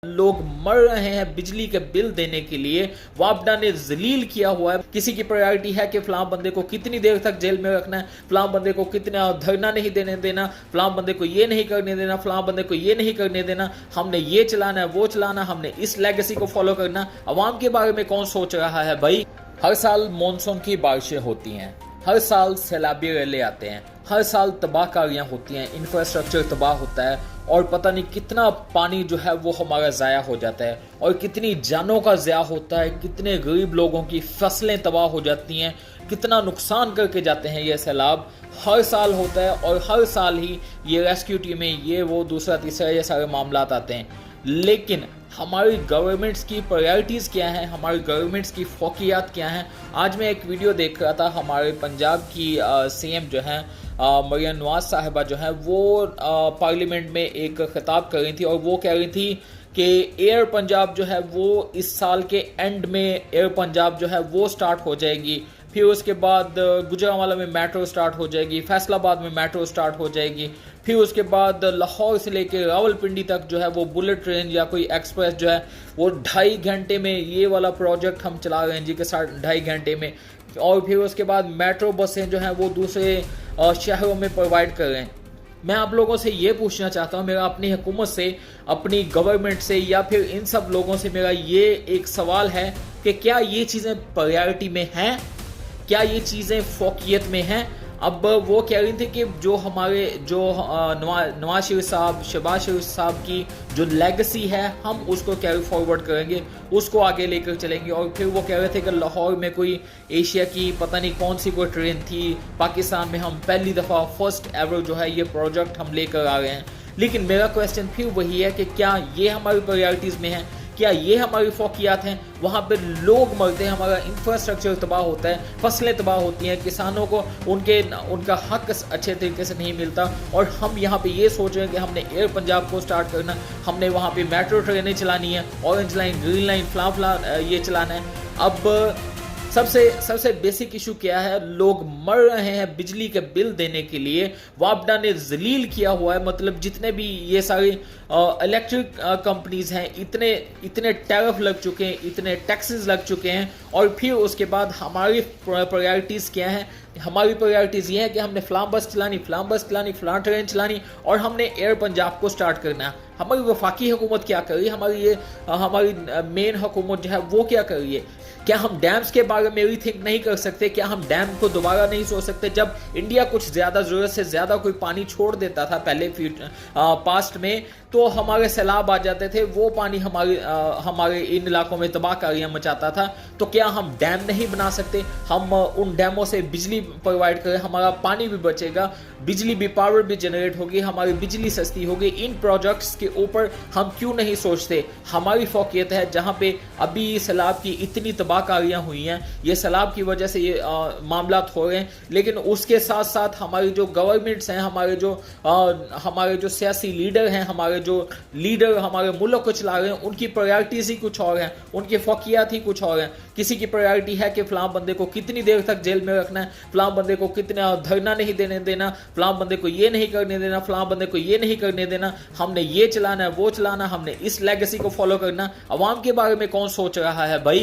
लोग मर रहे हैं बिजली के बिल देने के लिए। वापडा ने जलील किया हुआ है। किसी की प्रायोरिटी है कि फलां बंदे को कितनी देर तक जेल में रखना है, फलां बंदे को कितना धरना नहीं देने देना, फलां बंदे को ये नहीं करने देना, फलां बंदे को ये नहीं करने देना, हमने ये चलाना है वो चलाना, हमने इस लेगेसी को फॉलो करना। अवाम के बारे में कौन सोच रहा है भाई? हर साल मॉनसून की बारिशें होती हैं, हर साल सैलाबी रैले आते हैं, हर साल तबाहकारियां होती हैं, इंफ्रास्ट्रक्चर तबाह होता है और पता नहीं कितना पानी जो है वो हमारा ज़ाया हो जाता है और कितनी जानों का ज़ाया होता है, कितने गरीब लोगों की फसलें तबाह हो जाती हैं, कितना नुकसान करके जाते हैं। ये सैलाब हर साल होता है और हर साल ही ये रेस्क्यू टीमें ये वो दूसरा तीसरा ये सारे मामला आते हैं। लेकिन हमारी गवर्नमेंट्स की प्रायोरिटीज़ क्या हैं, हमारी गवर्नमेंट्स की फोकियात क्या हैं? आज मैं एक वीडियो देख रहा था, हमारे पंजाब की सीएम जो हैं मरियम नवाज साहिबा जो है वो पार्लियामेंट में एक खिताब कर रही थी और वो कह रही थी कि एयर पंजाब जो है वो इस साल के एंड में एयर पंजाब जो है वो स्टार्ट हो जाएगी। फिर उसके बाद गुजरांवाला में मेट्रो स्टार्ट हो जाएगी, फैसलाबाद में मेट्रो स्टार्ट हो जाएगी, फिर उसके बाद लाहौर से लेके रावलपिंडी तक जो है वो बुलेट ट्रेन या कोई एक्सप्रेस जो है वो 2.5 घंटे में, ये वाला प्रोजेक्ट हम चला रहे हैं जी के 2.5 घंटे में। और फिर उसके बाद मेट्रो बसें जो हैं वो दूसरे शहरों में प्रोवाइड कर रहे हैं। मैं आप लोगों से ये पूछना चाहता हूँ, मेरा अपनी हुकूमत से, अपनी गवर्नमेंट से या फिर इन सब लोगों से मेरा ये एक सवाल है कि क्या ये चीज़ें प्रायोरिटी में हैं, क्या ये चीज़ें फोकियत में हैं? अब वो कह रही थी कि जो हमारे नवाज शरीफ साहब, शहबाज शरीफ साहब की जो लेगेसी है हम उसको कैरी फॉरवर्ड करेंगे, उसको आगे लेकर चलेंगे। और फिर वो कह रहे थे कि लाहौर में कोई एशिया की पता नहीं कौन सी कोई ट्रेन थी, पाकिस्तान में हम पहली दफ़ा फर्स्ट एवर जो है ये प्रोजेक्ट हम लेकर आ रहे हैं। लेकिन मेरा क्वेश्चन फिर वही है कि क्या ये हमारी प्रायोरिटीज़ में है, क्या ये हमारी फोकियात हैं? वहाँ पे लोग मरते हैं, हमारा इंफ्रास्ट्रक्चर तबाह होता है, फसलें तबाह होती हैं, किसानों को उनका हक अच्छे तरीके से नहीं मिलता और हम यहाँ पे ये सोच रहे हैं कि हमने एयर पंजाब को स्टार्ट करना, हमने वहाँ पे मेट्रो ट्रेनें चलानी है, ऑरेंज लाइन, ग्रीन लाइन, फला ये चलाना है। अब सबसे बेसिक इशू क्या है? लोग मर रहे हैं बिजली के बिल देने के लिए। वापडा ने जलील किया हुआ है, मतलब जितने भी ये सारी इलेक्ट्रिक कंपनीज हैं इतने टैरिफ लग चुके हैं, इतने टैक्सेस लग चुके हैं। और फिर उसके बाद हमारी प्रायोरिटीज़ क्या है? हमारी प्रायोरिटीज़ ये है कि हमने फलां बस चलानी, फलां ट्रेन चलानी और हमने एयर पंजाब को स्टार्ट करना है। हमारी वफाकी हुकूमत क्या कर रही है? हमारी मेन हुकूमत जो है वो क्या कर रही है? क्या हम डैम्स के बारे में रीथिंक नहीं कर सकते? क्या हम डैम को दोबारा नहीं सोच सकते? जब इंडिया कुछ ज़्यादा ज़रूरत से ज़्यादा कोई पानी छोड़ देता था पहले पास्ट में, तो हमारे सैलाब आ जाते थे, वो पानी हमारे इन इलाकों में तबाहकारियां मचाता था। तो क्या हम डैम नहीं बना सकते? हम उन डैमों से बिजली प्रोवाइड करें, हमारा पानी भी बचेगा, बिजली भी, पावर भी जनरेट होगी, हमारी बिजली सस्ती होगी। इन प्रोजेक्ट्स के ऊपर हम क्यों नहीं सोचते? हमारी फोकियत है जहाँ पे अभी सैलाब की इतनी तबाहकारियां हुई हैं, ये सैलाब की वजह से ये मामला हो रहे हैं। लेकिन उसके साथ साथ हमारी जो गवर्नमेंट्स हैं, हमारे जो सियासी लीडर हैं, हमारे मुल्क को चला रहे हैं, उनकी प्रायोरिटीज़ ही कुछ और हैं, उनकी फोकियात ही कुछ और हैं। किसी की प्रायोरिटी है कि फलां बंदे को कितनी देर तक जेल में रखना है, फलां बंदे को कितना धरना नहीं देने देना, फलां बंदे को ये नहीं करने देना, फलां बंदे को ये नहीं करने देना, हमने ये चलाना है वो चलाना, हमने इस लेगेसी को फॉलो करना। अवाम के बारे में कौन सोच रहा है भाई?